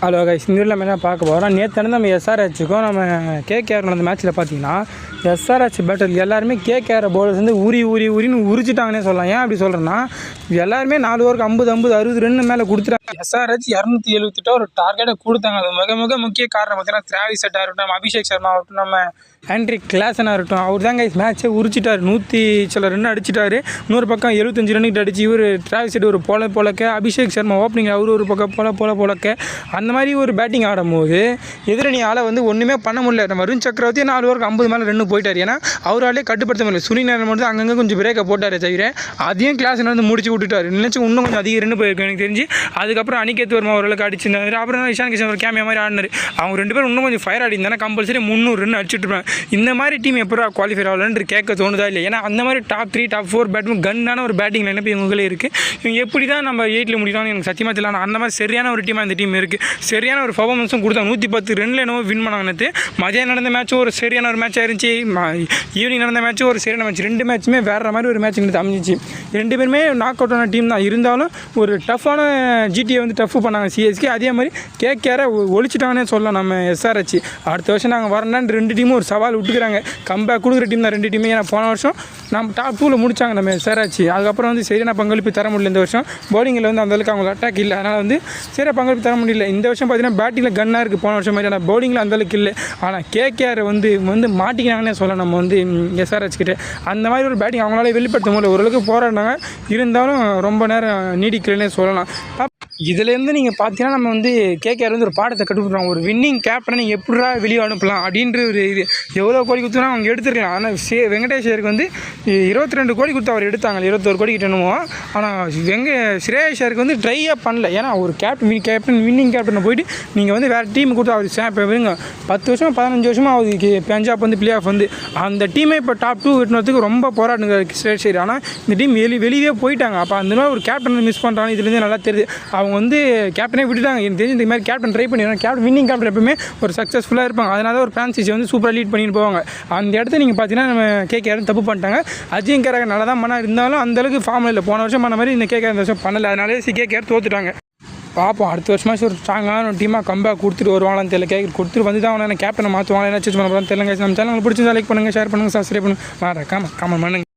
Hello guys, இந்த வீடியோவில் நம்ம என்ன பார்க்க போகிறோம். நேற்று நம்ம எஸ்ஆர்ஹெச்சுக்கும் நம்ம கேகேஆர் நடந்த மேட்ச்சில் பார்த்தீங்கன்னா எஸ்ஆர்ஹெச் பேட்டர் எல்லாருமே கேகேஆர் பவுலர்ஸ் வந்து உரின்னு உரிச்சிட்டாங்கன்னே சொல்லலாம். ஏன் அப்படி சொல்கிறேன்னா, எல்லாருமே 4 ஓவருக்கு 50 60 ரன் மேலே கொடுத்துட்டாங்க. எஸ்ஆர்ஹெச் 278 ஒரு டார்கெட்டை கொடுத்தாங்க. அது மிக முக்கிய காரணம் பார்த்தீங்கன்னா டிராவிஸ் ஹெட்டாக இருக்கட்டும், அபிஷேக் சர்மா ஆகட்டும், நம்ம ஹென்ரிக் கிளாசனாக இருக்கட்டும், அவர் தான் கைஸ் மேட்ச்சை உரிச்சிட்டார். 100 சில ரன் அடிச்சிட்டாரு. இன்னொரு பக்கம் 75 ரன்னுக்கிட்ட அடிச்சு இவர் டிராவிஸ் ஹெட் ஒரு போலக்க, அபிஷேக் சர்மா ஓப்பனிங் அவர் ஒரு பக்கம் போலக்க அந்த மாதிரி ஒரு பேட்டிங் ஆடும்போது எதிரணியால் வந்து ஒன்றுமே பண்ண முடியல. நம்ம வருண் சக்கரவர்த்தி 4 ஓவருக்கு 50 மேலே ரன் போயிட்டார். ஏன்னா அவராலே கட்டுப்படுத்த முடியல. சுனில் நாராயண் மட்டும் அங்கங்கே கொஞ்சம் பிரேக்கை போட்டார் தவிர அதையும் கிளாஸ் வந்து முடிச்சு விட்டுட்டார். நினச்சி இன்னும் கொஞ்சம் அதிக ரன் போயிருக்கும் எனக்கு தெரிஞ்சு. அதுக்கப்புறம் அனிகேத் வர்மா ஓரளவுக்கு அடிச்சிருந்தார். அப்புறம் இஷான் கிஷன் ஒரு கேமியா மாதிரி ஆடினார். அவங்க 2 பேரும் இன்னும் கொஞ்சம் ஃபயர் ஆடிந்தாங்கன்னா கம்பல்சரி 300 ரன் அடிச்சுட்டு இருப்பாங்க. இந்த மாதிரி டீம் எப்போ குவாலிஃபை ஆகலன்னு கேட்க தோணுதா இல்லை? ஏன்னா அந்த மாதிரி டாப் 3 டாப் 4 பேட்மேன் கன்னான ஒரு பேட்டிங் லைனப் இவங்களே இருக்குது. இவங்க எப்படி தான் நம்ம 8ல் முடிக்கலாம்னு எனக்கு சத்தியமாக தெரியல. ஆனால் அந்த மாதிரி சரியான ஒரு டீமாக இந்த டீம் இருக்குது. சரியான ஒரு பர்ஃபார்மன்ஸும் கொடுத்தாங்க. 110 ரன்ல என்னவோ வின் பண்ணாங்க. நேற்று மதியம் நடந்த மேட்ச்சும் ஒரு சரியான ஒரு மேட்சாக இருந்துச்சு. ஈவினிங் நடந்த மேட்ச்சும் ஒரு சரியான மேட்ச். 2 மேட்ச்சுமே வேறு மாதிரி ஒரு மேட்ச் எடுத்து அமைஞ்சிச்சு. 2 பேருமே நாக் அவுட் ஆன டீம் தான். இருந்தாலும் ஒரு டஃப்பான ஜிடியை வந்து டஃப் பண்ணாங்க சிஎஸ்கே. அதே மாதிரி கேகேஆரை ஒழிச்சிட்டாங்கன்னே சொல்லலாம் நம்ம எஸ்ஆர்ஹெச். அடுத்த வருஷம் நாங்கள் வரலான்னு 2 டீமும் ஒரு சவால் விட்டுக்கிறாங்க. கம்பேக் கொடுக்குற டீம் தான் 2 டீமே. ஏன்னா போன வருஷம் நம்ம டாப் 2ல் முடிச்சாங்க நம்ம எஸ்ஆர்ஹெச். அதுக்கப்புறம் வந்து சரியான பங்களிப்பு தர முடியல. இந்த வருஷம் பவுலிங்கில் வந்து அந்தளவுக்கு அவங்க அட்டாக் இல்லை. அதனால் வந்து சரியாக பங்களிப்பு தர முடியல. இந்த வருஷம் பார்த்தீங்கன்னா பேட்டிங்கில் கன்னாக இருக்குது. போன வருஷம் மாதிரி ஆனால் பவுலிங்கில் அந்தளவுக்கு இல்லை. ஆனால் கேகேஆர் வந்து மாட்டிக்கிறாங்கன்னே சொல்லலாம் நம்ம வந்து எஸ்ஆர்ஹெச் கிட்டே. அந்த மாதிரி ஒரு பேட்டிங் அவங்களால வெளிப்படுத்த முடியல. ஓரளவுக்கு போராடினாங்க. இருந்தாலும் ரொம்ப நேரம் நீடிக்கலன்னே சொல்லலாம். இதுலேருந்து நீங்கள் பார்த்தீங்கன்னா நம்ம வந்து கேகேஆர் வந்து ஒரு பாடத்தை கற்றுக்குறாங்க. ஒரு வின்னிங் கேப்டனை நீங்கள் எப்படா வெளியே அனுப்பலாம் அப்படின்ற ஒரு இது எவ்வளோ கோடி கொடுத்தா அவங்க எடுத்துருக்கலாம். ஆனால் வெங்கடேஷருக்கு வந்து 22 கோடி கொடுத்து அவர் எடுத்தாங்க. 21 கோடி கிட்ட என்னமோ. ஆனால் ஸ்ரேயஸருக்கு வந்து ட்ரையாக பண்ணல. ஏன்னா ஒரு கேப்டன் வின்னிங் கேப்டனை போயிட்டு நீங்கள் வந்து வேறு டீம் கொடுத்து அவர் இப்போ விடுங்க 10 வருஷம் 15 வருஷமாக அவருக்கு பஞ்சாப் வந்து பிளே ஆஃப் வந்து அந்த டீமை இப்போ டாப் 2 விட்டுனதுக்கு ரொம்ப போராடுங்க ஸ்ரேயஸ். ஆனால் இந்த டீம் வெளியே போயிட்டாங்க. அப்போ அந்த மாதிரி ஒரு கேப்டன் மிஸ் பண்ணுறாங்க. இதுலேருந்து நல்லா தெரியுது. அவங்க வந்து கேப்டனே விட்டுட்டாங்க. எனக்கு தெரிஞ்சு இந்த மாதிரி கேப்டன் ட்ரை பண்ணிடுறாங்க. கேப்டன் வின்னிங் கேப்டன் எப்பவுமே ஒரு சக்ஸஸ்ஃபுல்லாக இருப்பாங்க. அதனால ஒரு ஃப்ரான்சைஸி வந்து சூப்பராக லீட் பண்ணிட்டு போவாங்க. அந்த இடத்த நீங்கள் பார்த்தீங்கன்னா நம்ம கேகேஆர் தப்பு பண்ணிட்டாங்க. அஜிங்கராக நல்லா தான் பண்ணால் இருந்தாலும் அந்தளவுக்கு ஃபார்ம் இல்லை. போன வருஷம் பண்ண மாதிரி இந்த கேகேஆர் இந்த வருஷம் பண்ணலை. அதனாலே கேகேஆர் தோத்துட்டாங்க. பார்ப்போம் அடுத்த வருஷமாச்சும் ஒரு ஸ்ட்ராங்கான ஒரு டீமாக கம்பேக் கொடுத்துட்டு வருவாங்களான்னு தெரியல. கொடுத்துட்டு வந்து தான் அவனை கேப்டனை மாற்றுவாங்க. என்ன சூஸ் பண்ண போகிறான்னு தெரியல. நம்ம சேனல் பிடிச்சிருந்தா லைக் பண்ணுங்கள், ஷேர் பண்ணுங்கள், சப்ஸ்கிரைப் பண்ணுங்கள். கமெண்ட் பண்ணுங்கள்.